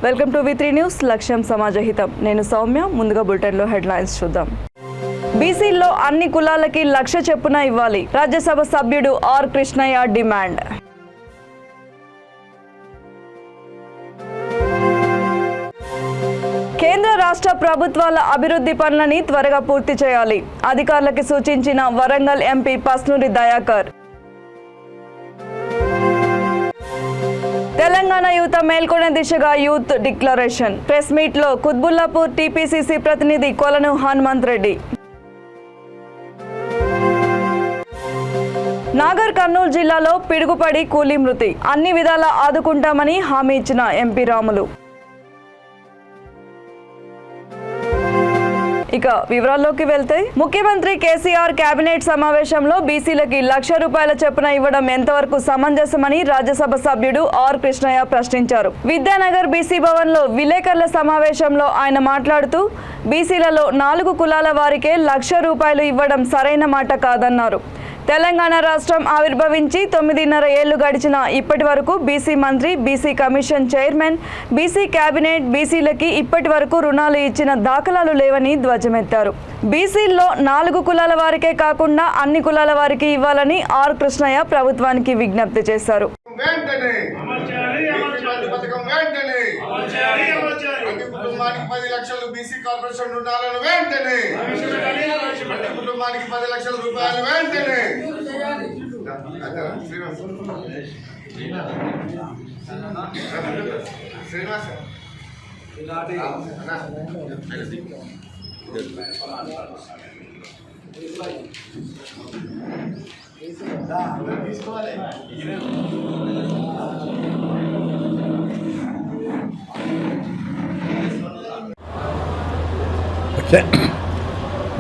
Welcome to వి3 news. లక్ష్యం సమాజహితం. నేను సౌమ్య. ముందుగా బులెటిన్లో హెడ్లైన్స్ చూద్దాం. బీసీల్లో అన్ని కులాలకి 1,00,000 చొప్పున ఇవ్వాలి. రాజ్యసభ సభ్యుడు ఆర్ కృష్ణయ్య డిమాండ్. కేంద్ర రాష్ట్ర ప్రభుత్వాల అభివృద్ధి పనులని త్వరగా పూర్తి చేయాలి. అధికారులకు సూచించిన వరంగల్ ఎంపీ పస్నూరి దయాకర్. తెలంగాణ యువత మేల్కొనే దిశగా యూత్ డిక్లరేషన్. ప్రెస్ మీట్ లో కుత్బుల్లాపూర్ టీపీసీసీ ప్రతినిధి కొలను హనుమంత్ రెడ్డి. నాగర్ కర్నూలు జిల్లాలో పిడుగుపడి కూలీ మృతి. అన్ని విధాలా ఆదుకుంటామని హామీ ఇచ్చిన ఎంపీ రాములు. ఇక వివరాల్లోకి వెళ్తే, ముఖ్యమంత్రి కేసీఆర్ కేబినెట్ సమావేశంలో బీసీలకి 1,00,000 రూపాయల చొప్పున ఇవ్వడం ఎంతవరకు సమంజసమని రాజ్యసభ సభ్యుడు ఆర్ కృష్ణయ్య ప్రశ్నించారు. విద్యానగర్ బీసీ భవన్ లో విలేకరుల సమావేశంలో ఆయన మాట్లాడుతూ, బీసీలలో 4 కులాల వారికే 1,00,000 రూపాయలు ఇవ్వడం సరైన మాట కాదన్నారు. తెలంగాణ రాష్ట్రం ఆవిర్భవించి 9.5 ఏళ్లు గడిచిన ఇప్పటి వరకు బీసీ మంత్రి, BC commission chairman, BC cabinet బీసీలకి ఇప్పటి వరకు రుణాలు ఇచ్చిన దాఖలాలు లేవని ధ్వజమెత్తారు. బీసీల్లో 4 కులాల వారికే కాకుండా అన్ని కులాల వారికి ఇవ్వాలని ఆర్ కృష్ణయ్య ప్రభుత్వానికి విజ్ఞప్తి చేశారు. కుటుంబానికి 10 లక్షలు బీసీ కార్పొరేషన్ రుణాలను వెంటనే, కుటుంబానికి 10 లక్షల రూపాయలు వెంటనే. శ్రీనివాస్ తీసుకోవాలి.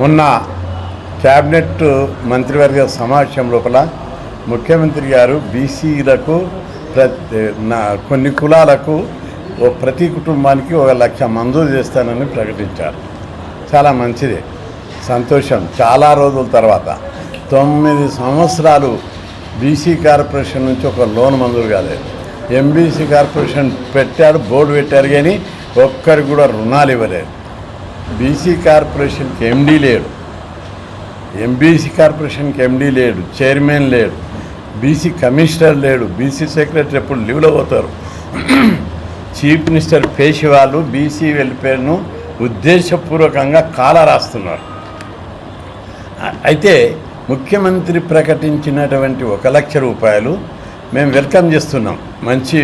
మొన్న క్యాబినెట్ మంత్రివర్గ సమావేశం లోపల ముఖ్యమంత్రి గారు బీసీలకు కొన్ని కులాలకు ప్రతి కుటుంబానికి 1,00,000 మంజూరు చేస్తానని ప్రకటించారు. చాలా మంచిదే, సంతోషం. చాలా రోజుల తర్వాత 9 సంవత్సరాలు బీసీ కార్పొరేషన్ నుంచి ఒక లోన్ మంజూరు కాలేదు. ఎంబీసీ కార్పొరేషన్ పెట్టాడు, బోర్డు పెట్టారు, కానీ ఒక్కరికి కూడా రుణాలు ఇవ్వలేదు. బీసీ కార్పొరేషన్కి ఎండీ లేడు, ఎంబీసీ కార్పొరేషన్కి ఎండీ లేడు, చైర్మన్ లేడు, బీసీ కమిషనర్ లేడు, బీసీ సెక్రటరీ ఎప్పుడు లీవ్లో పోతారు. చీఫ్ మినిస్టర్ పేషి వాళ్ళు బీసీ వెల్ఫేర్ను ఉద్దేశపూర్వకంగా రాస్తున్నారు. అయితే ముఖ్యమంత్రి ప్రకటించినటువంటి 1,00,000 రూపాయలు మేము వెల్కమ్ చేస్తున్నాం. మంచి,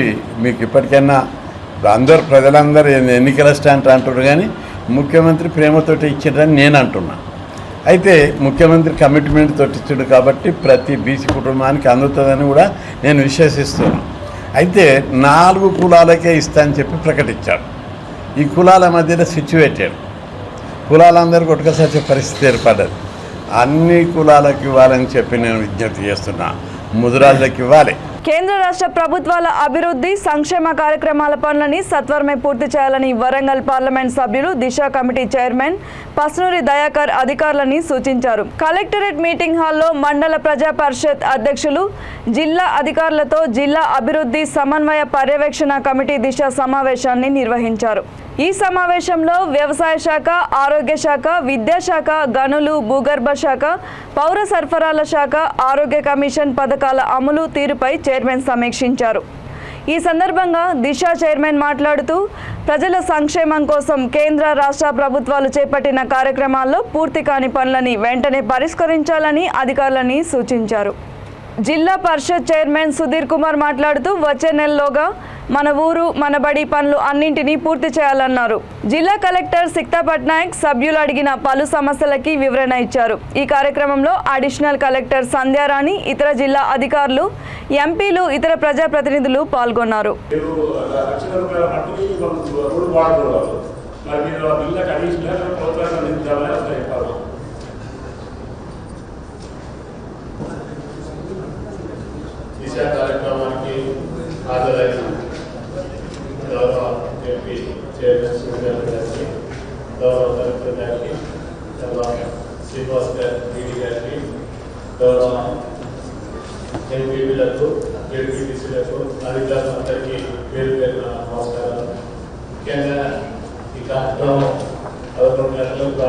మీకు ఇప్పటికైనా అందరు ప్రజలందరూ ఎన్నికల స్టాంట్ అంటారు, కానీ ముఖ్యమంత్రి ప్రేమతోటి ఇచ్చిండ్రని నేను అంటున్నా. అయితే ముఖ్యమంత్రి కమిట్మెంట్ తోటి ఇచ్చాడు కాబట్టి ప్రతి బీసీ కుటుంబానికి అందుతుందని కూడా నేను విశ్వసిస్తున్నాను. అయితే 4 కులాలకే ఇస్తా అని చెప్పి ప్రకటించాడు. ఈ కులాల మధ్యలో సిచ్యువేటెడ్, కులాలందరికీ ఒకటిసారి పరిస్థితి ఏర్పడ్డది. అన్ని కులాలకు ఇవ్వాలని చెప్పి నేను విజ్ఞప్తి చేస్తున్నా. ముదిరాజులకు ఇవ్వాలి. కేంద్ర రాష్ట్ర ప్రభుత్వాల అభివృద్ధి సంక్షేమ కార్యక్రమాల పనులని సత్వరమే పూర్తి చేయాలని వరంగల్ పార్లమెంట్ సభ్యులు దిశ కమిటీ చైర్మన్ పస్నూరి దయాకర్ అధికారులని సూచించారు. కలెక్టరేట్ మీటింగ్ హాల్లో మండల ప్రజా పరిషత్ అధ్యక్షులు, జిల్లా అధికారులతో జిల్లా అభివృద్ధి సమన్వయ పర్యవేక్షణ కమిటీ దిశ సమావేశాన్ని నిర్వహించారు. ఈ సమావేశంలో వ్యవసాయ శాఖ, ఆరోగ్య శాఖ, విద్యాశాఖ, గనులు, భూగర్భ శాఖ, పౌర సరఫరాల శాఖ, ఆరోగ్య కమిషన్ పథకాల అమలు తీరుపై చైర్మన్ సమీక్షించారు. ఈ సందర్భంగా దిశ చైర్మన్ మాట్లాడుతూ, ప్రజల సంక్షేమం కోసం కేంద్ర రాష్ట్ర ప్రభుత్వాలు చేపట్టిన కార్యక్రమాల్లో పూర్తి కాని పనులని వెంటనే పరిష్కరించాలని అధికారులని సూచించారు. జిల్లా పరిషత్ చైర్మన్ సుధీర్ కుమార్ మాట్లాడుతూ, వచ్చే నెలలోగా మన ఊరు మన బడి పనులు అన్నింటినీ పూర్తి చేయాలన్నారు. జిల్లా కలెక్టర్ సిక్తా పట్నాయక్ సభ్యులు అడిగిన పలు సమస్యలకి వివరణ ఇచ్చారు. ఈ కార్యక్రమంలో అడిషనల్ కలెక్టర్ సంధ్యారాణి, ఇతర జిల్లా అధికారులు, ఎంపీలు, ఇతర ప్రజాప్రతినిధులు పాల్గొన్నారు. కార్యక్రమానికి హాజరైన గౌరవ ఎంపీ చైర్మన్ సునీల్ గారికి, గౌరవ కలెక్టర్ గారికి, గౌరవ శ్రీనివాస్ గారి గారికి, గౌరవ ఎంపీలకు, ఎంపీటీసీలకు, అధికారులందరికీ పేరు పేరున నమస్కారాలు.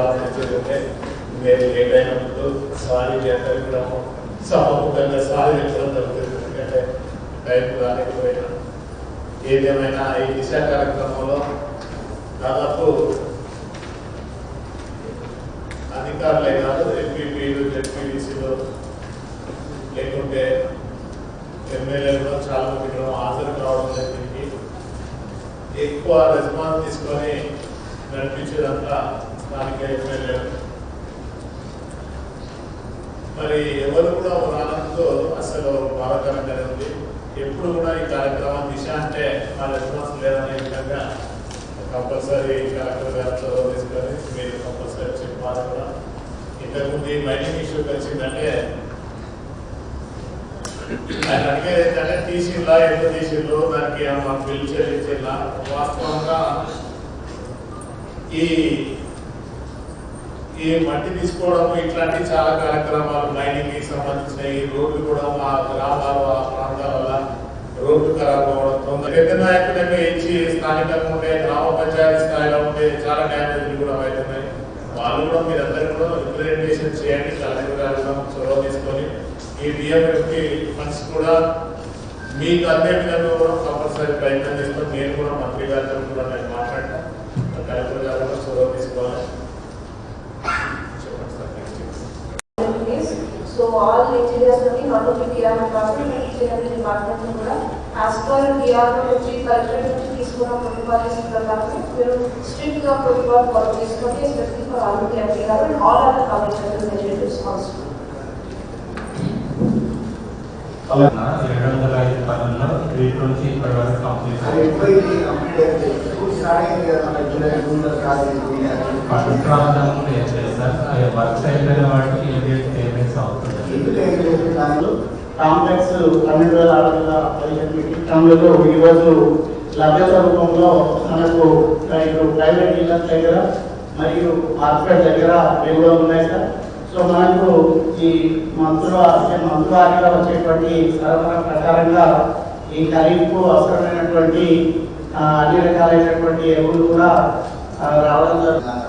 ఆలోచించే నేను లేట్ అయినప్పుడు సారీ అందరికీ కూడా సహముఖంగా సారీ చెప్పడం జరుగుతుంది. ఎందుకంటే టైం రాలేకపోయినా ఏదేమైనా ఈ దిశ కార్యక్రమంలో దాదాపు అధికారులే కాదు ఎంపీపీలు జెడ్పీటీసీలు లేకుంటే ఎమ్మెల్యేలు కూడా చాలా మంది హాజరు కావడం జరిగింది. ఎక్కువ రెస్పాన్స్ తీసుకొని నడిపించేదంతా స్థానిక ఎమ్మెల్యేలు. మరి ఎవరు కూడా రానందుకు అసలు బాధాకరంగానే ఉంది. ఎప్పుడు కూడా ఈ కార్యక్రమం దిశ అంటే మా రెస్పాన్స్ లేదనే విధంగా కంపల్సరీ కలెక్టర్ గారు చొరవ తీసుకొని మీరు కంపల్సరీ చెప్పాలి కూడా. ఇంతకుముందు మైనింగ్ ఇష్యూకి వచ్చిందంటే ఆయన అడిగేది ఏంటంటే తీసిల్లా ఎందుకు తీసిల్లు దానికి మాకు బిల్లు చెల్లించేలా. వాస్తవంగా ఈ మట్టి తీసుకోవడం ఇట్లాంటి చాలా కార్యక్రమాలు మైనింగ్ కి సంబంధించిన ఈ రోడ్లు కూడా మా గ్రామాలు ఆ ప్రాంతాల వల్ల రోడ్లు ఖరాబ్ అవడంతో పెద్ద నాయకులుగా ఇచ్చి స్థానికంగా ఉండే గ్రామ పంచాయతీ స్థాయిలో ఉండే చాలా డ్యామేజ్లు కూడా అవుతున్నాయి. వాళ్ళు కూడా మీరందరూ కూడా రిప్రజెంటేషన్ చేయండి. కలెక్టర్ గారు చొరవ తీసుకొని ఈ డిఎంఎఫ్కి ఫండ్స్ కూడా మీకు అందే విధంగా కూడా కంపల్సరీ ప్రయత్నం చేస్తాం. నేను కూడా మంత్రి గారితో కూడా నేను మాట్లాడతాను. కలెక్టర్ గారు కూడా చొరవ తీసుకోవాలి. So all engineers are not only PR department, but each and every department కూడా as per PR నుంచి కలెక్టర్ నుంచి తీసుకున్న ప్రోటోకాల్స్ ప్రకారం మీరు స్ట్రిక్ట్ గా ప్రోటోకాల్ ఫాలో చేసుకోండి. ఎస్పెషల్లీ ఫర్ ఆల్ ఎంపీ గారు and all other public secretaries responsible. 205 పనుల్లో 3 నుంచి ఇప్పటి వరకు కంప్లీట్ పట్టణంలో ఏం లేదు సార్. వర్క్స్ అయిపోయిన వాటికి ఇమీడియట్ పేమెంట్స్ అవుతుంది. కాంప్లెక్స్ 12,615 ఈరోజు లభ్యత రూపంలో మనకు ప్రైవేట్ డీలర్స్ దగ్గర మరియు మార్కెట్ దగ్గర నిల్వలు ఉన్నాయి సార్. సో మనకు ఈ మంత్రువారిగా వచ్చేటువంటి సరఫరా ప్రకారంగా ఈ ఖరీఫ్కు అవసరమైనటువంటి అన్ని రకాలైనటువంటి ఎరువులు కూడా రావడం జరుగుతుంది.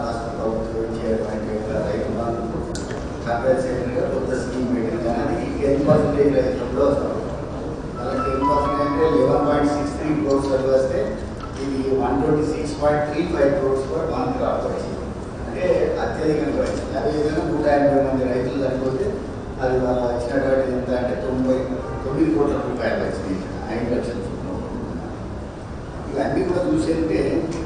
కొత్త స్కీమ్ పెట్టింది కానీ 10% రైతుల్లో వస్తాం. అలా 10% అంటే 11.63 crores వరకు వస్తే ఇది 126.35 crores కూడా మనకు రావచ్చు. అంటే అత్యధికంగా వచ్చింది. అదేవిధంగా 180 మంది రైతులు చనిపోతే అది వాళ్ళ ఇచ్చినటువంటి ఎంత అంటే 99 కోట్ల రూపాయలు వచ్చింది. 5 లక్షల ఇవన్నీ కూడా చూసేంటే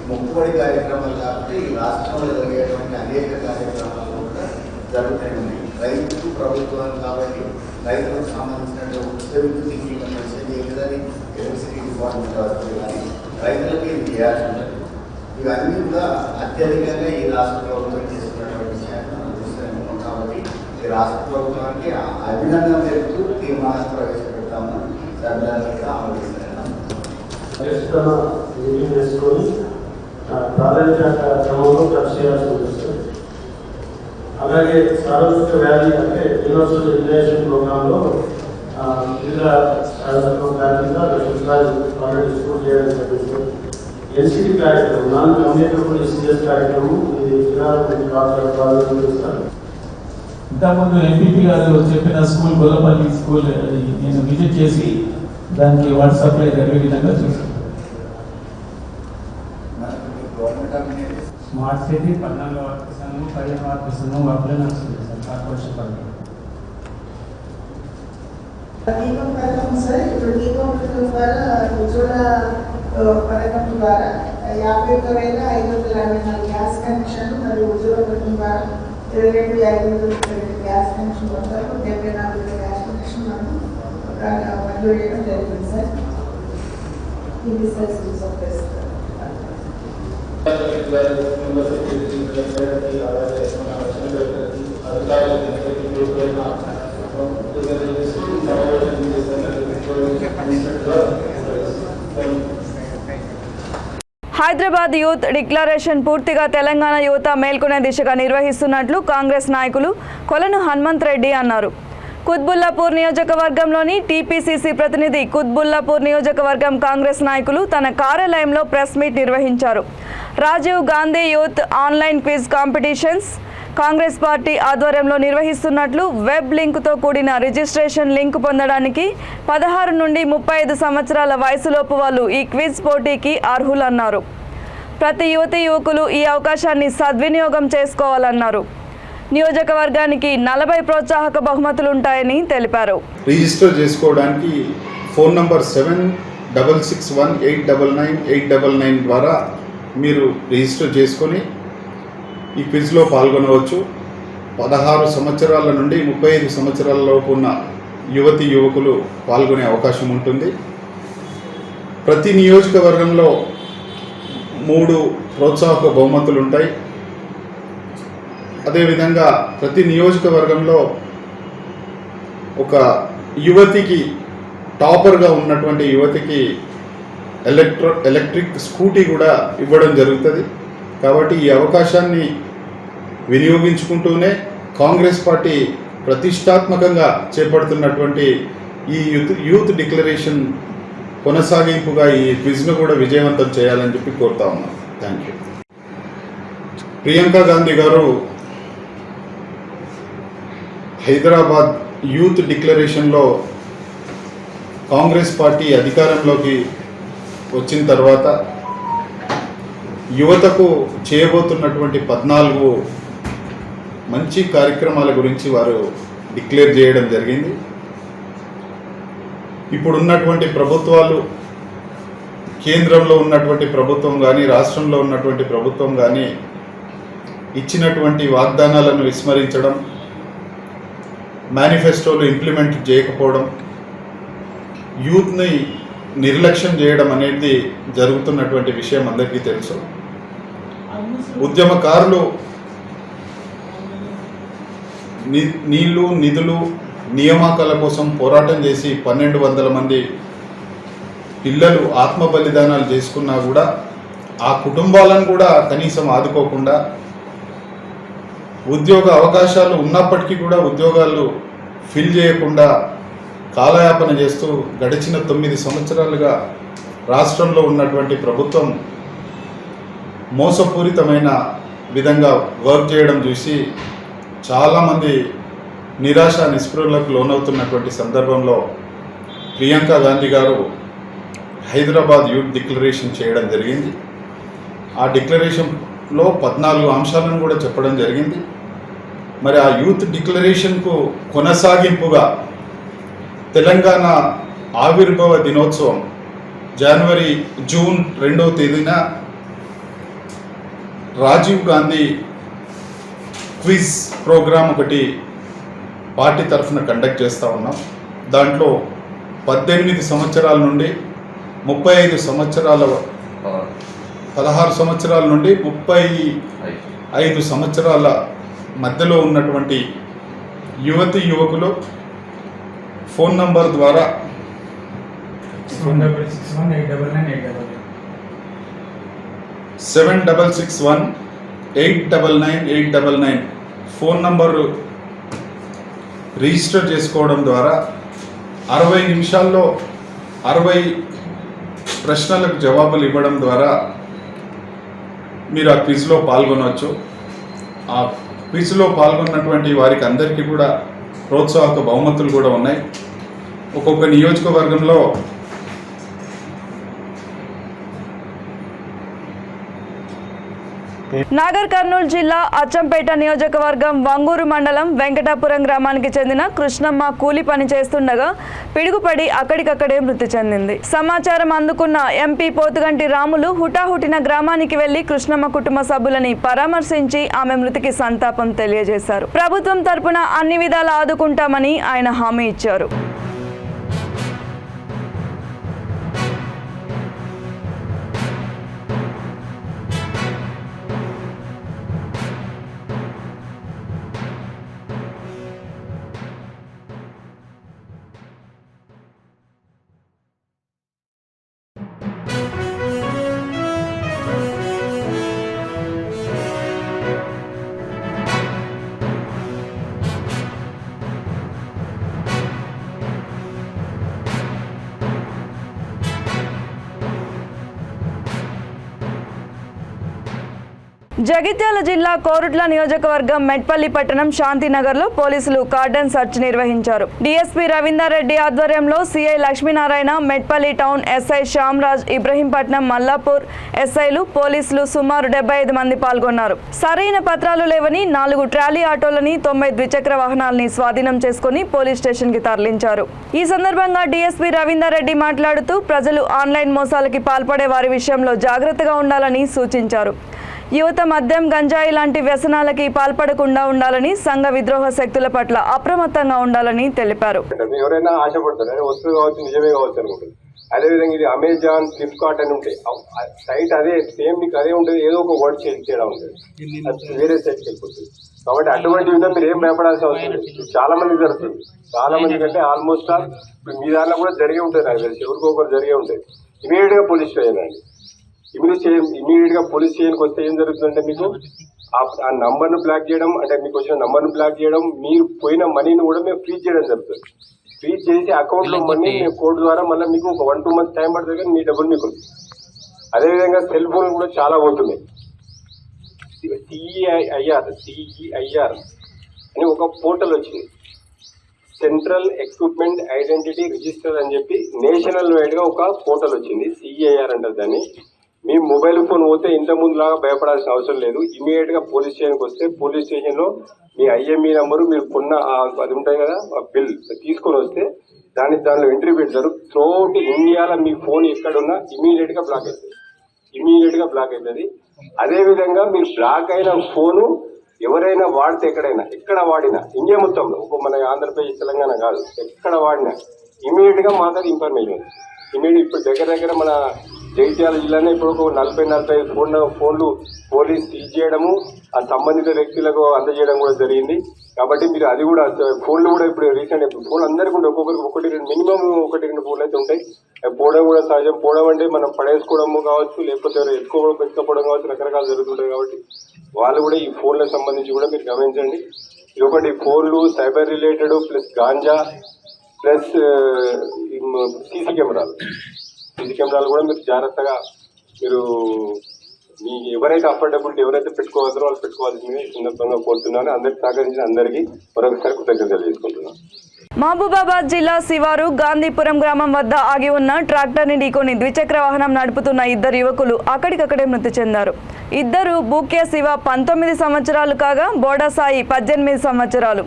మొక్కుబడి కార్యక్రమాలు కాబట్టి ఈ రాష్ట్రంలో జరిగేటువంటి అనేక కార్యక్రమాలు కూడా జరుగుతూనే ఉన్నాయి. రైతు ప్రభుత్వం కాబట్టి రైతులకు సంబంధించినటువంటి విద్యుత్ చేయలేదని ఎలక్ట్రిసిటీ డిపార్ట్మెంట్ వస్తుంది. కానీ రైతులకి ఇది చేయాల్సి ఉంటుంది. ఇవన్నీ కూడా అత్యధికంగా ఈ రాష్ట్ర ప్రభుత్వం చేస్తున్నటువంటి విషయాన్ని మనం చూస్తూనే ఉన్నాం. కాబట్టి ఈ రాష్ట్ర ప్రభుత్వానికి అభినందన తెలుపుతూ తీర్మానం ప్రవేశపెడతాము. సభ్యులందరికీ ఆమోదిస్తున్నాం. మీటింగ్ చేసుకొని ప్రాధాన్యత క్రమంలో ఖర్చు చేయాల్సి ఉంటుంది సార్. అలాగే సార్వత్రిక వ్యాలీ అంటే యూనివర్సల్ ఇమ్యునైజేషన్ ప్రోగ్రాంలో వివిధ ఆల్రెడీ స్కూల్ చేయడం జరిగింది. ఎన్సిడి కార్యక్రమం నాన్ కమ్యూనికేబుల్ ఎస్సీఎస్ కార్యక్రమం ఇది సార్. ఇంతకుముందు ఎంపీపీ గారు చెప్పిన స్కూల్ గొల్లపల్లి స్కూల్ నేను విజిట్ చేసి దానికి వాటర్ సప్లై జరిగే విధంగా చూసాను. స్మార్ట్ సిటీ 14 వర్తిస్తాము, 15 వర్తిస్తాము, వర్క్లో నడుస్తుంది సార్ కార్పొరేషన్ పనులు. దీపం పథకం సార్. ఇప్పుడు దీపం పథకం ద్వారా ఉజ్వల పథకం ద్వారా 51,564 గ్యాస్ కనెక్షన్లు మరియు ఉజ్వల పథకం ద్వారా 22,500 గ్యాస్ కనెక్షన్ వస్తారు. 74 గ్యాస్ కనెక్షన్ మనం మంజూరు చేయడం జరిగింది సార్. ఇది సార్ చేస్తారు. హైదరాబాద్ యూత్ డిక్లరేషన్ పూర్తిగా తెలంగాణ యువత మేల్కొనే దిశగా నిర్వహిస్తున్నట్లు కాంగ్రెస్ నాయకులు కొలను హనుమంత్ రెడ్డి అన్నారు. కుత్బుల్లాపూర్ నియోజకవర్గంలోని టీపీసీసీ ప్రతినిధి కుత్బుల్లాపూర్ నియోజకవర్గం కాంగ్రెస్ నాయకులు తన కార్యాలయంలో ప్రెస్ మీట్ నిర్వహించారు. Rajiv Gandhi youth online quiz competitions Congress party ఆధ్వర్యంలో నిర్వహిస్తున్నట్లు వెబ్ లింకుతో కూడిన రిజిస్ట్రేషన్ లింక్ పొందడానికి 16 నుండి 35 సంవత్సరాల వయసులోపు వాళ్ళు ఈ క్విజ్ పోటీకి అర్హులన్నారు. ప్రతి యువకులు ఈ అవకాశాన్ని సద్వినియోగం చేసుకోవాలన్నారు. నియోజకవర్గానికి 40 ప్రోత్సాహక బహుమతులుంటాయని తెలిపారు. రిజిస్టర్ చేసుకోవడానికి ఫోన్ నంబర్ 7661899899 ద్వారా మీరు రిజిస్టర్ చేసుకొని ఈ క్విజ్లో పాల్గొనవచ్చు. 16 సంవత్సరాల నుండి 35 సంవత్సరాల లోపు ఉన్న యువకులు పాల్గొనే అవకాశం ఉంటుంది. ప్రతి నియోజకవర్గంలో 3 ప్రోత్సాహక బహుమతులు ఉంటాయి. అదేవిధంగా ప్రతి నియోజకవర్గంలో ఒక యువతికి టాపర్గా ఉన్నటువంటి యువతికి ఎలక్ట్రిక్ స్కూటీ కూడా ఇవ్వడం జరుగుతుంది. కాబట్టి ఈ అవకాశాన్ని వినియోగించుకుంటూనే కాంగ్రెస్ పార్టీ ప్రతిష్టాత్మకంగా చేపడుతున్నటువంటి ఈ యూత్ డిక్లరేషన్ కొనసాగింపుగా ఈ క్విజ్ను కూడా విజయవంతం చేయాలని చెప్పి కోరుతా ఉన్నాను. Thank you. ప్రియాంక గాంధీ గారు హైదరాబాద్ యూత్ డిక్లరేషన్లో కాంగ్రెస్ పార్టీ అధికారంలోకి వచ్చిన తర్వాత యువతకు చేయబోతున్నటువంటి 14 మంచి కార్యక్రమాల గురించి వారు డిక్లేర్ చేయడం జరిగింది. ఇప్పుడున్నటువంటి ప్రభుత్వాలు, కేంద్రంలో ఉన్నటువంటి ప్రభుత్వం కానీ రాష్ట్రంలో ఉన్నటువంటి ప్రభుత్వం కానీ ఇచ్చినటువంటి వాగ్దానాలను విస్మరించడం, మేనిఫెస్టోలు ఇంప్లిమెంట్ చేయకపోవడం, యూత్ని నిర్లక్ష్యం చేయడం అనేది జరుగుతున్నటువంటి విషయం అందరికీ తెలుసు. ఉద్యమకారులు నీళ్లు, నిధులు, నియామకాల కోసం పోరాటం చేసి 1200 మంది పిల్లలు ఆత్మ బలిదానాలు చేసుకున్నా కూడా ఆ కుటుంబాలను కూడా కనీసం ఆదుకోకుండా, ఉద్యోగ అవకాశాలు ఉన్నప్పటికీ కూడా ఉద్యోగాలు ఫిల్ చేయకుండా కాలయాపన చేస్తూ గడిచిన 9 సంవత్సరాలుగా రాష్ట్రంలో ఉన్నటువంటి ప్రభుత్వం మోసపూరితమైన విధంగా వర్క్ చేయడం చూసి చాలామంది నిరాశ నిస్పృహలకు లోనవుతున్నటువంటి సందర్భంలో ప్రియాంక గాంధీ గారు హైదరాబాద్ యూత్ డిక్లరేషన్ చేయడం జరిగింది. ఆ డిక్లరేషన్లో 14 అంశాలను కూడా చెప్పడం జరిగింది. మరి ఆ యూత్ డిక్లరేషన్కు కొనసాగింపుగా తెలంగాణ ఆవిర్భావ దినోత్సవం జూన్ 2వ తేదీన రాజీవ్ గాంధీ క్విజ్ ప్రోగ్రాం ఒకటి పార్టీ తరఫున కండక్ట్ చేస్తూ ఉన్నాం. దాంట్లో 18 సంవత్సరాల నుండి 35 సంవత్సరాల 16 సంవత్సరాల నుండి 35 సంవత్సరాల మధ్యలో ఉన్నటువంటి యువకులు ఫోన్ నంబర్ ద్వారా 7661899899 ఫోన్ నంబరు రిజిస్టర్ చేసుకోవడం ద్వారా 60 నిమిషాల్లో 60 ప్రశ్నలకు జవాబులు ఇవ్వడం ద్వారా మీరు ఆ క్విజ్లో పాల్గొనవచ్చు. ఆ క్విజ్లో పాల్గొన్నటువంటి వారికి అందరికీ కూడా ప్రోత్సాహక బహుమతులు కూడా ఉన్నాయి. ఒక్కొక్క నియోజకవర్గంలో నాగర్ కర్నూలు జిల్లా అచ్చంపేట నియోజకవర్గం వంగూరు మండలం వెంకటాపురం గ్రామానికి చెందిన కృష్ణమ్మ కూలి పని చేస్తుండగా పిడుగుపడి అక్కడికక్కడే మృతి చెందింది. సమాచారం అందుకున్న ఎంపీ పోతుగంటి రాములు హుటాహుటిన గ్రామానికి వెళ్లి కృష్ణమ్మ కుటుంబ సభ్యులని పరామర్శించి ఆమె మృతికి సంతాపం తెలియజేశారు. ప్రభుత్వం తరపున అన్ని విధాలా ఆదుకుంటామని ఆయన హామీ ఇచ్చారు. జగిత్యాల జిల్లా కోరుట్ల నియోజకవర్గం మెట్పల్లి పట్టణం శాంతినగర్లో పోలీసులు కార్డన్ సెర్చ్ నిర్వహించారు. డీఎస్పీ రవీందర్ రెడ్డి ఆధ్వర్యంలో CI Lakshminarayana, Metpalli town SI Shyamraj, Ibrahimpatnam, Mallapur ఎస్ఐలు, పోలీసులు సుమారు 75 మంది పాల్గొన్నారు. సరైన పత్రాలు లేవని 4 ట్రాలీ ఆటోలని 90 ద్విచక్ర వాహనాలని స్వాధీనం చేసుకుని పోలీస్ స్టేషన్ కి తరలించారు. ఈ సందర్భంగా డీఎస్పీ రవీందర్ రెడ్డి మాట్లాడుతూ ప్రజలు ఆన్లైన్ మోసాలకి పాల్పడే వారి విషయంలో జాగ్రత్తగా ఉండాలని సూచించారు. యువత మద్యం, గంజాయి లాంటి వ్యసనాలకి పాల్పడకుండా ఉండాలని, సంఘ విద్రోహ శక్తుల పట్ల అప్రమత్తంగా ఉండాలని తెలిపారు. ఎవరైనా ఆశపడతారు వస్తువు కావచ్చు, నిజమే కావచ్చు అనుకుంటుంది. అదేవిధంగా ఇది అమెజాన్, ఫ్లిప్కార్ట్ అని ఉంటాయి, సైట్ అదే సేమ్ మీకు అదే ఉంటుంది, ఏదో ఒక వర్డ్ చేయడం ఉంటుంది, వేరే సైట్కి వెళ్ళిపోతుంది. కాబట్టి అటువంటి విధంగా మీరు ఏం భయపడాల్సిన అవసరం లేదు. చాలా మంది జరుగుతుంది, చాలా మంది కంటే ఆల్మోస్ట్ ఆల్ మీ దాంట్లో కూడా జరిగే ఉంటుంది. నాకు తెలిసి ఎవరికొకరు జరిగే ఉంటుంది. ఇమీడియట్ గా పోలీస్ స్టేషన్ అండి, ఇమీడియట్ గా పోలీస్ స్టేషన్కి వస్తే ఏం జరుగుతుందంటే మీకు ఆ నంబర్ను బ్లాక్ చేయడం, అంటే మీకు వచ్చిన నంబర్ను బ్లాక్ చేయడం, మీరు పోయిన మనీని కూడా మేము ఫ్రీజ్ చేయడం జరుగుతుంది. ఫ్రీజ్ చేసి అకౌంట్ లో మనీ మేము కోడ్ ద్వారా మళ్ళీ మీకు ఒక 1-2 మంత్స్ టైం పడుతుంది, కానీ మీ డబ్బులు మీకు. అదేవిధంగా సెల్ ఫోన్ కూడా చాలా పోతున్నాయి. సిఈఐఆర్ అని ఒక పోర్టల్ వచ్చింది, సెంట్రల్ ఎక్విప్మెంట్ ఐడెంటిటీ రిజిస్టర్ అని చెప్పి నేషనల్ వైడ్ గా ఒక పోర్టల్ వచ్చింది. సిఈఐఆర్ అంటారు దాన్ని. మీ మొబైల్ ఫోన్ పోతే ఇంత ముందు లాగా భయపడాల్సిన అవసరం లేదు. ఇమీడియట్ గా పోలీస్ స్టేషన్కి వస్తే పోలీస్ స్టేషన్ లో మీ ఐఎంఈ నంబరు, మీరు కొన్న అది ఉంటాయి కదా ఆ బిల్ తీసుకొని వస్తే దానిలో ఎంట్రీ పెడతారు. త్రూఅవుట్ ఇండియాలో మీ ఫోన్ ఎక్కడున్నా ఇమీడియట్ గా బ్లాక్ అవుతుంది. అదే విధంగా మీరు బ్లాక్ అయిన ఫోను ఎవరైనా వాడితే ఎక్కడ వాడినా ఇండియా మొత్తంలో, మన ఆంధ్రప్రదేశ్, తెలంగాణ కాదు, ఎక్కడ వాడినా ఇమీడియట్ గా మాకు అది ఇన్ఫర్మేషన్. ఇమీడియట్ ఇప్పుడు దగ్గర మన జగిత్యాల జిల్లాలో ఇప్పుడు ఒక 40-45 ఫోన్లు పోలీస్ సీజ్ చేయడము, ఆ సంబంధిత వ్యక్తులకు అందజేయడం కూడా జరిగింది. కాబట్టి మీరు అది కూడా ఫోన్లు కూడా ఇప్పుడు రీసెంట్ ఫోన్లు అందరికీ ఉంటాయి, ఒక్కొక్కరికి మినిమం 1-2 ఫోన్లు అయితే ఉంటాయి. పోవడం కూడా సహజం. పోవడం అంటే మనం పడేసుకోవడము కావచ్చు, లేకపోతే పెట్టుకోవడం కావచ్చు, రకరకాలు జరుగుతుంటాయి. కాబట్టి వాళ్ళు కూడా ఈ ఫోన్లకు సంబంధించి కూడా మీరు గమనించండి. ఇది ఒకటి, ఫోన్లు, cyber related, plus ganja, plus CC కెమెరాలు కూడా మీరు జాగ్రత్తగా మీరు మీ ఎవరైతే అఫోర్డబిలిటీ ఎవరైతే పెట్టుకోవద్దో వాళ్ళు పెట్టుకోవాల్సింది సందర్భంగా కోరుతున్నాను. అందరికి సహకరించిన అందరికీ మరొకసారి కృతజ్ఞతలు చేసుకుంటున్నాను. మహబూబాబాద్ జిల్లా శివారు గాంధీపురం గ్రామం వద్ద ఆగి ఉన్న ట్రాక్టర్ని ఢీకొని ద్విచక్ర వాహనం నడుపుతున్న 2 యువకులు అక్కడికక్కడే మృతి చెందారు. ఇద్దరు బూక్య శివ 19 సంవత్సరాలు కాగా బోడా సాయి 18 సంవత్సరాలు.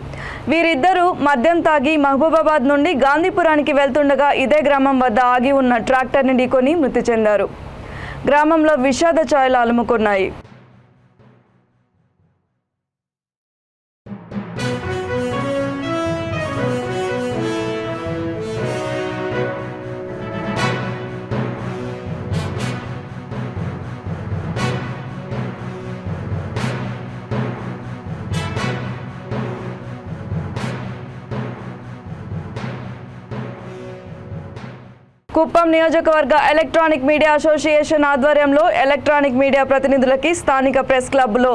వీరిద్దరూ మద్యం తాగి మహబూబాబాద్ నుండి గాంధీపురానికి వెళ్తుండగా ఇదే గ్రామం వద్ద ఆగి ఉన్న ట్రాక్టర్ని ఢీకొని మృతి చెందారు. గ్రామంలో విషాద ఛాయలు అలుముకున్నాయి. కుప్పం నియోజకవర్గ ఎలక్ట్రానిక్ మీడియా అసోసియేషన్ ఆధ్వర్యంలో ఎలక్ట్రానిక్ మీడియా ప్రతినిధులకి స్థానిక ప్రెస్ క్లబ్లో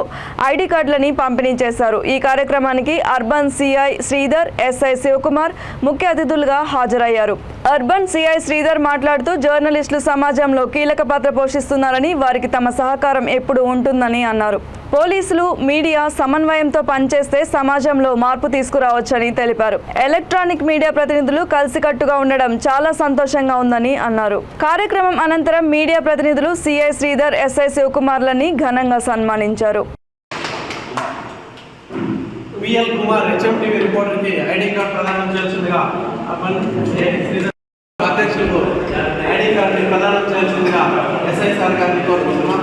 ఐడి కార్డులని పంపిణీ చేశారు. ఈ కార్యక్రమానికి urban CI Sridhar, SI Sivakumar ముఖ్య అతిథులుగా హాజరయ్యారు. అర్బన్ సిఐ శ్రీధర్ మాట్లాడుతూ జర్నలిస్టులు సమాజంలో కీలక పాత్ర పోషిస్తున్నారని, వారికి తమ సహకారం ఎప్పుడు ఉంటుందని అన్నారు. పోలీసులు, మీడియా సమన్వయంతో పనిచేస్తే సమాజంలో మార్పు తీసుకురావచ్చని తెలిపారు. ఎలక్ట్రానిక్ మీడియా ప్రతినిధులు కలిసికట్టుగా ఉండడం చాలా సంతోషంగా ఉందని అన్నారు. కార్యక్రమం అనంతరం మీడియా ప్రతినిధులు సిఐ శ్రీధర్, ఎస్ఐ శివకుమార్లని ఘనంగా సన్మానించారు. విఎల్ కుమార్ హెచ్ఎంటీవీ రిపోర్టర్కి ఐడి కార్డు ప్రదానం చేస్తుండగా అధ్యక్షులు ఐడి కార్డుని ప్రదానం చేస్తుండగా ఎస్ఐ సార్ గారిని కోరుకుంటున్నాం.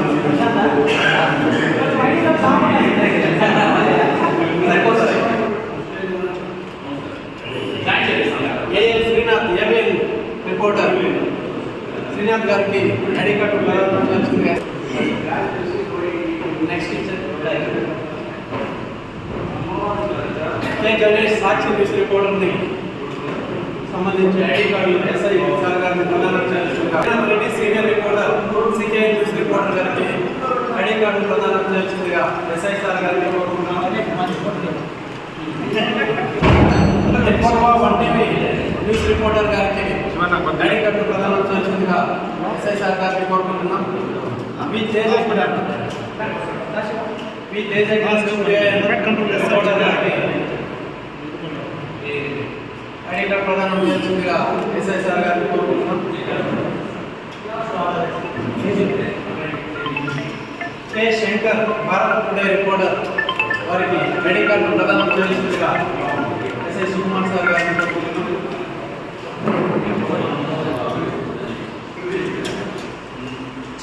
AL Srinath, ML reporter Srinath గారికి ఐడి కార్డు ప్రదానం చేస్తుండగా నెక్స్ట్ గణేష్ సాక్షి న్యూస్ రిపోర్టర్ని సంబంధించి ఐడి కార్డు ఎస్ఐ సార్ గారిని ప్రదానం చేస్తున్నారు. Reddy senior reporter CK news reporter గారికి ఐడి కార్డు ప్రదానం చేస్తుందిగా ఎస్ఐ సార్ గారిని కోరుకుంటున్నాం. టీవీ న్యూస్ రిపోర్టర్ గారికి ఐడి కార్డు ప్రదానం చేస్తుందిగా ఎస్ఐ సార్ గారిని కోరుకుంటున్నాం. మీ తేజ మీ తేజ సూర్య రిపోర్టర్ గారికి ఐడి కార్డు ప్రదానం చేస్తుందిగా ఎస్ఐ సార్ గారిని కోరుకుంటున్నాం. కే శంకర్ భారత్ టుడే రిపోర్టర్ వారికి ఐడి కార్డు ప్రదానం చేస్తుందిగా ఎస్ఐ సుకుమార్ సార్ గారిని కోరుకుంటున్నాం.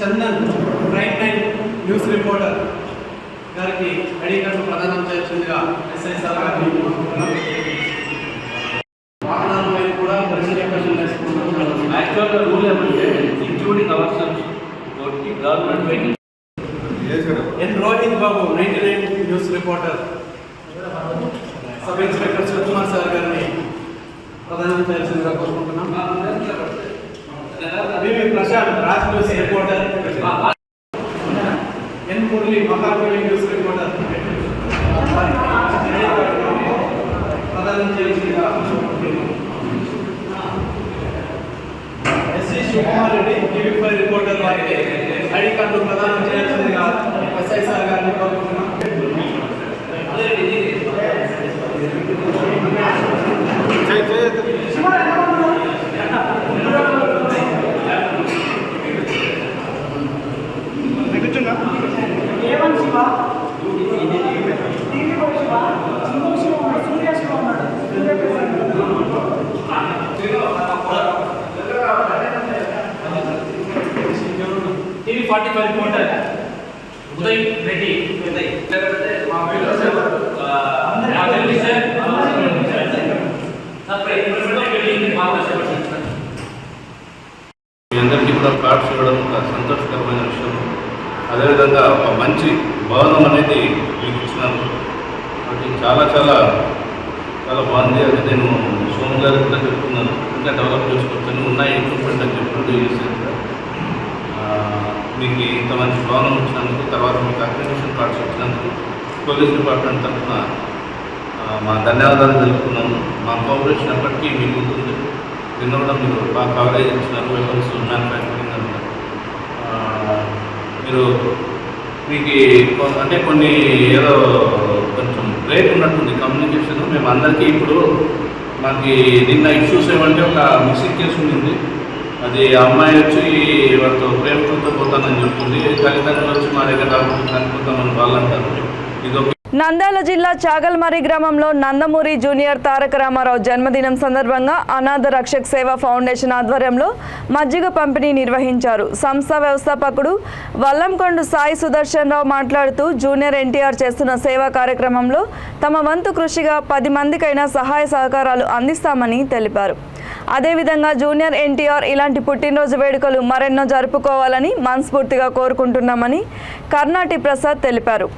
చందన్ ప్రైమ్ 9 న్యూస్ రిపోర్టర్ గారికి ఐడి కార్డు ప్రదానం చేస్తుందిగా ఎస్ఐ సార్ గారిని కోరుకుంటున్నాం. వాహనాలపై కూడా పరిశీలన చేసుకుంటున్నాం. యాక్చువల్గా రూల్ ఏమంటే including our self government vehicle. N Rohit Babu 99 news reporter sub inspector Sukumar sir గారిని ప్రదానం చేయాల్సిందిగా కోరుకుంటున్నాం. BV Prashant Raj news reporter, N Murali Mahakavi news reporter ప్రదానం చేయాల్సిందిగా SC Shivakumar Reddy TV five reporter వారికి ఐడి కార్డు ప్రదానం చేయాల్సిందిగా ఎస్ఐ సార్ గారిని కోరుకుంటున్నాం. టీవీ45 రిపోర్టర్ ఉదయ్ రెడ్డి. మీ అందరికీ కూడా కార్డ్స్ ఇవ్వడం ఒక సంతోషకరమైన విషయం. అదేవిధంగా ఒక మంచి భవనం అనేది మీకు ఇచ్చినాను. అది చాలా చాలా చాలా బాగుంది. అది నేను సోము గారికి కూడా చెప్తున్నాను, ఇంకా డెవలప్ చేసుకోవచ్చని ఉన్నాయి ఇంప్రూవ్మెంట్ అని చెప్పినట్టు మీకు ఇంత మంచి భవనం వచ్చినందుకు, తర్వాత మీకు అక్రిడిటేషన్ కార్డ్స్ వచ్చినందుకు పోలీస్ డిపార్ట్మెంట్ తరఫున మా ధన్యవాదాలు తెలుపుతున్నాము. మా కోఆపరేషన్ ఎప్పటికీ మీకు ఉంటుంది. నిన్న కూడా మీరు బాగా కవరేజ్ ఇచ్చినారు. వెపన్స్ మ్యానుఫ్యాక్చరింగ్ అంతా మీరు మీకు అంటే కొన్ని ఏదో కొంచెం బ్రేక్ ఉన్నట్టుంది కమ్యూనికేషన్. మేము అందరికీ ఇప్పుడు మాకు నిన్న ఇష్యూస్ ఏమంటే ఒక మిస్సింగ్ కేసు ఉంది. అది అమ్మాయి వచ్చి వారితో ప్రేమకులతో పోతానని చెప్తుంది. తల్లిదండ్రులు వచ్చి మా దగ్గర రాకుండా చనిపోతామని వాళ్ళు అంటారు. ఇదొక నంద్యాల జిల్లా చాగల్మరి గ్రామంలో నందమూరి జూనియర్ తారక రామారావు జన్మదినం సందర్భంగా అనాథ రక్షక్ సేవా ఫౌండేషన్ ఆధ్వర్యంలో మజ్జిగ పంపిణీ నిర్వహించారు. సంస్థ వ్యవస్థాపకుడు వల్లంకొండ సాయి సుదర్శన్ రావు మాట్లాడుతూ జూనియర్ ఎన్టీఆర్ చేస్తున్న సేవా కార్యక్రమంలో తమ వంతు కృషిగా 10 మందికైనా సహాయ సహకారాలు అందిస్తామని తెలిపారు. అదేవిధంగా జూనియర్ ఎన్టీఆర్ ఇలాంటి పుట్టినరోజు వేడుకలు మరెన్నో జరుపుకోవాలని మనస్ఫూర్తిగా కోరుకుంటున్నామని కర్ణాటి ప్రసాద్ తెలిపారు.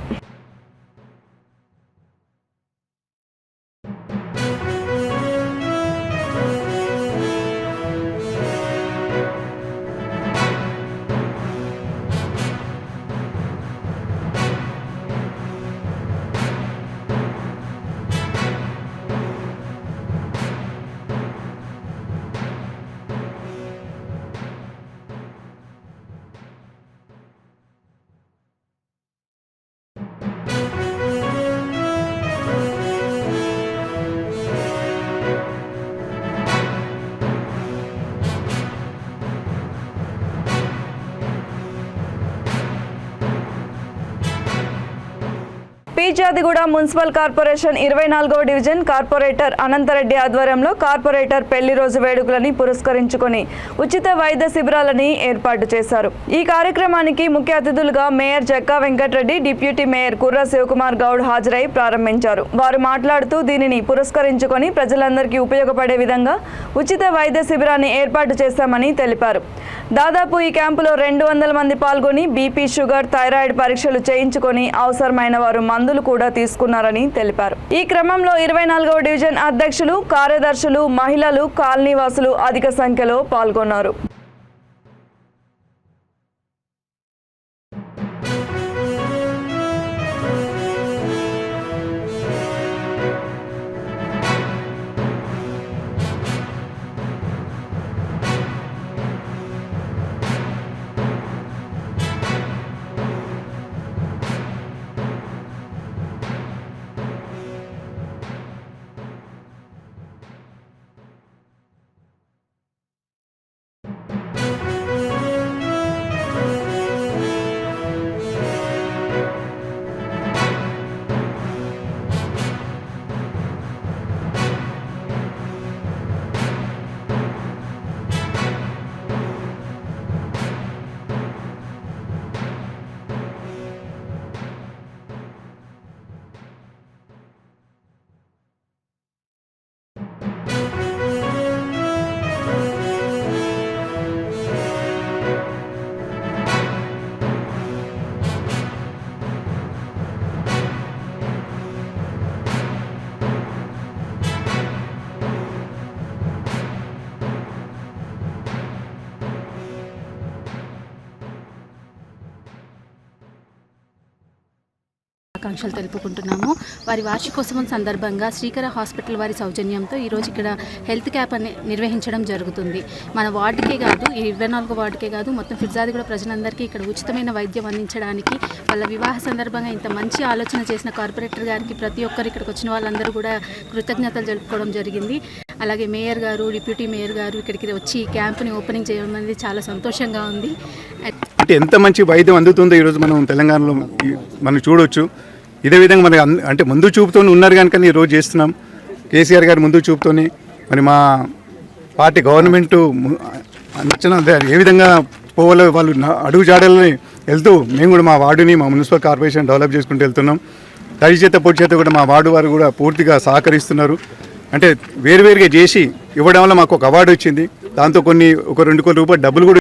పీచాదిగూడ మున్సిపల్ కార్పొరేషన్ 24వ డివిజన్ కార్పొరేటర్ అనంతరెడ్డి ఆధ్వర్యంలో కార్పొరేటర్ పెళ్లి రోజు వేడుకలని పురస్కరించుకొని ఉచిత వైద్య శిబిరాలని ఏర్పాటు చేశారు. ఈ కార్యక్రమానికి ముఖ్య అతిథులుగా mayor Jakka Venkatareddy, deputy mayor Kurra Sivakumar Goud హాజరై ప్రారంభించారు. వారు మాట్లాడుతూ దీనిని పురస్కరించుకొని ప్రజలందరికీ ఉపయోగపడే విధంగా ఉచిత వైద్య శిబిరాన్ని ఏర్పాటు చేశామని తెలిపారు. దాదాపు ఈ క్యాంపులో 200 మంది పాల్గొని బీపీ, షుగర్, థైరాయిడ్ పరీక్షలు చేయించుకొని అవసరమైన వారు మందులు కూడా తీసుకున్నారని తెలిపారు. ఈ క్రమంలో 24వ డివిజన్ అధ్యక్షులు, కార్యదర్శులు, మహిళలు, కాలనీవాసులు అధిక సంఖ్యలో పాల్గొన్నారు. శుభాకాంక్షలు తెలుపుకుంటున్నాము. వారి వార్షికోత్సవం సందర్భంగా శ్రీకర హాస్పిటల్ వారి సౌజన్యంతో ఈరోజు ఇక్కడ హెల్త్ క్యాంప్ నిర్వహించడం జరుగుతుంది. మన వార్డుకే కాదు, ఈ 24వ వార్డుకే కాదు, మొత్తం ఫిర్జాదిగూడ ప్రజలందరికీ ఇక్కడ ఉచితమైన వైద్యం అందించడానికి వాళ్ళ వివాహ సందర్భంగా ఇంత మంచి ఆలోచన చేసిన కార్పొరేటర్ గారికి ప్రతి ఒక్కరు ఇక్కడికి వచ్చిన వాళ్ళందరూ కూడా కృతజ్ఞతలు జరుపుకోవడం జరిగింది. అలాగే మేయర్ గారు, డిప్యూటీ మేయర్ గారు ఇక్కడికి వచ్చి ఈ క్యాంప్ని ఓపెనింగ్ చేయడం అనేది చాలా సంతోషంగా ఉంది. అంటే ఎంత మంచి వైద్యం అందుతుందో ఈరోజు మనం తెలంగాణలో మనం చూడవచ్చు. ఇదే విధంగా మనకి అంటే ముందు చూపుతూ ఉన్నారు కనుక ఈరోజు చేస్తున్నాం. కేసీఆర్ గారు ముందు చూపుతోనే మరి మా పార్టీ గవర్నమెంట్ నచ్చిన ఏ విధంగా పోవాలో వాళ్ళు అడుగు జాడలని వెళ్తూ మేము కూడా మా వార్డుని మా మున్సిపల్ కార్పొరేషన్ డెవలప్ చేసుకుంటూ వెళ్తున్నాం. తడి చేత పొడి చేత కూడా మా వార్డు వారు కూడా పూర్తిగా సహకరిస్తున్నారు. అంటే వేరువేరుగా చేసి ఇవ్వడం వల్ల మాకు ఒక అవార్డు వచ్చింది. దాంతో ఒక 2 కోట్ల రూపాయలు డబ్బులు కూడా.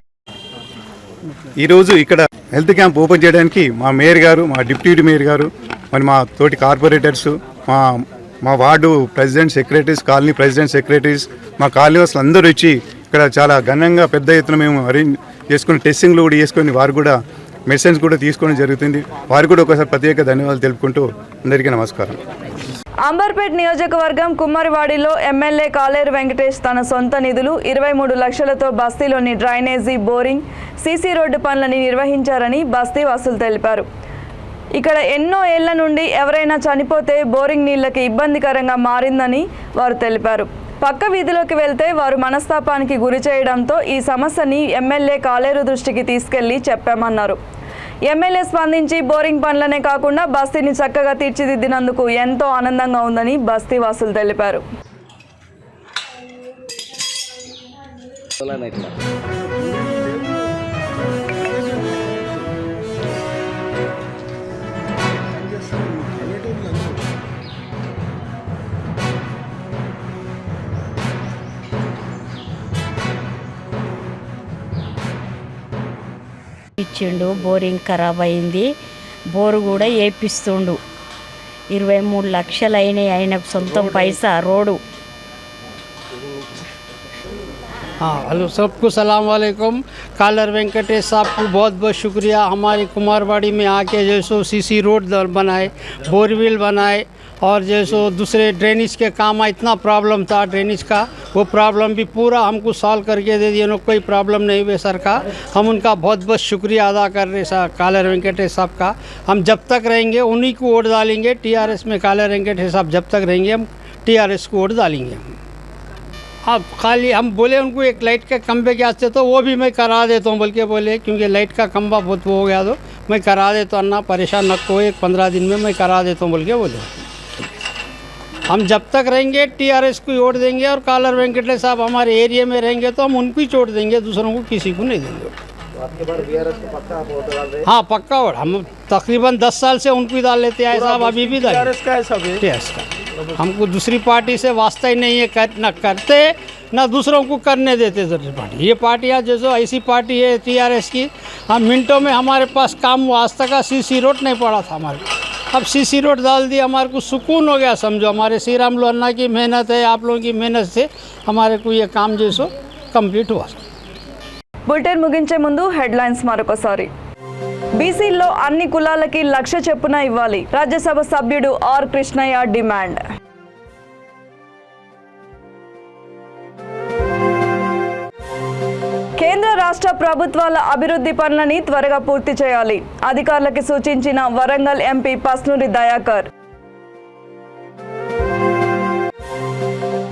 ఈరోజు ఇక్కడ హెల్త్ క్యాంప్ ఓపెన్ చేయడానికి మా మేయర్ గారు, మా డిప్యూటీ మేయర్ గారు, మరి మా తోటి కార్పొరేటర్స్, మా ward president secretaries, colony president secretaries, మా కాలనీ వాసులు అందరూ వచ్చి ఇక్కడ చాలా ఘనంగా పెద్ద ఎత్తున మేము అరేంజ్ చేసుకుని టెస్టింగ్లు కూడా చేసుకొని వారు కూడా మెడిసిన్స్ కూడా తీసుకోవడం జరుగుతుంది. వారికి కూడా ఒకసారి ప్రత్యేక ధన్యవాదాలు తెలుపుకుంటూ అందరికీ నమస్కారం. అంబర్పేట్ నియోజకవర్గం కుమ్మరివాడిలో ఎమ్మెల్యే కాలేరు వెంకటేష్ తన సొంత నిధులు 23 లక్షలతో బస్తీలోని డ్రైనేజీ, బోరింగ్, సీసీ రోడ్డు పనులని నిర్వహించారని బస్తీ వాసులు తెలిపారు. ఇక్కడ ఎన్నో ఏళ్ల నుండి ఎవరైనా చనిపోతే బోరింగ్ నీళ్లకి ఇబ్బందికరంగా మారిందని వారు తెలిపారు. పక్క వీధిలోకి వెళ్తే వారు మనస్తాపానికి గురి చేయడంతో ఈ సమస్యని ఎమ్మెల్యే కాలేరు దృష్టికి తీసుకెళ్లి చెప్పామన్నారు. ఎమ్మెల్యే స్పందించి బోరింగ్ పనులనే కాకుండా బస్తీని చక్కగా తీర్చిదిద్దినందుకు ఎంతో ఆనందంగా ఉందని బస్తీ వాసులు తెలిపారు. ఇచ్చిండు. బోరింగ్ ఖరాబ్ అయింది, బోరు కూడా వేపిస్తుండు. 23 లక్షలు అయినాయి, ఆయన సొంతం పైసా రోడ్డు. हाँ हेलो सबको सलाम वालेकुम। कालर वेंकटेश साहब को बहुत बहुत शुक्रिया। हमारी कुमारवाड़ी में आके जैसो सीसी रोड बनाए, बोरवेल बनाए और जैसो दूसरे ड्रेनेज के काम इतना प्रॉब्लम था ड्रेनेज का, वो प्रॉब्लम भी पूरा हमको सॉल्व करके दे दिए। कोई प्रॉब्लम नहीं हुए सर का, हम उनका बहुत बहुत शुक्रिया अदा कर रहे सर कालर वेंकटेश साहब का। हम जब तक रहेंगे उन्हीं को वोट डालेंगे टीआरएस में। कालर वेंकटेश साहब जब तक रहेंगे हम टीआरएस को वोट डालेंगे। अब खाली हम बोले उनको एक लाइट का खंभे के वास्ते तो वो भी मैं करा देता हूँ बोल के बोले, क्योंकि लाइट का खंभा बहुत हो गया तो मैं करा देता हूँ, अन्ना परेशान न को, 15 दिन में मैं करा देता हूँ बोल के बोले। हम जब तक रहेंगे टीआरएस को वोट देंगे और कालर वेंकटेश साहब हमारे एरिया में रहेंगे तो हम उनको ही वोट देंगे, दूसरों को किसी को नहीं देंगे। हाँ पक्का वोट, हम तकरीबन 10 साल से उनको ही डाल लेते आए साहब, अभी भी टीआरएस का। हमको दूसरी पार्टी से वास्ता ही नहीं है, न करते ना दूसरों को करने देते दूसरी पार्टी। ये पार्टियाँ जो ऐसी पार्टी है टीआरएस की, हम मिनटों में हमारे पास काम हुआ। आज तक का सीसी रोड नहीं पड़ा था हमारे, अब सीसी रोड डाल दिया, हमारे को सुकून हो गया समझो। हमारे श्री राम लोन्ना की मेहनत है, आप लोगों की मेहनत से हमारे को ये काम जैसो कंप्लीट हुआ। బులెటిన్ ముగించే ముందు హెడ్లైన్స్ మరొకసారి. బీసీల్లో అన్ని కులాలకి 1 లక్ష చొప్పున ఇవ్వాలి, రాజ్యసభ సభ్యుడు ఆర్ కృష్ణయ్య డిమాండ్. కేంద్ర రాష్ట్ర ప్రభుత్వాల అభివృద్ధి పనులని త్వరగా పూర్తి చేయాలి, అధికారులకు సూచించిన వరంగల్ ఎంపీ పస్నూరి దయాకర్.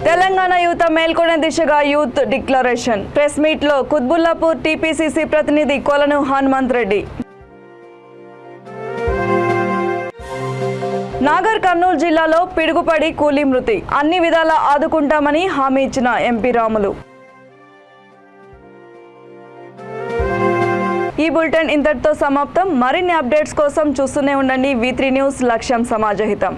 తెలంగాణ యువత మేల్కొనే దిశగా యూత్ డిక్లరేషన్. ప్రెస్ మీట్ లో కుత్బుల్లాపూర్ టీపీసీసీ ప్రతినిధి కొలను హనుమంత్ రెడ్డి. నాగర్ కర్నూలు జిల్లాలో పిడుగుపడి కూలీ మృతి, అన్ని విధాలా ఆదుకుంటామని హామీ ఇచ్చిన ఎంపీ రాములు. ఈ బులెటిన్ ఇంతటితో సమాప్తం. మరిన్ని అప్డేట్స్ కోసం చూస్తూనే ఉండండి V3 న్యూస్, లక్ష్యం సమాజహితం.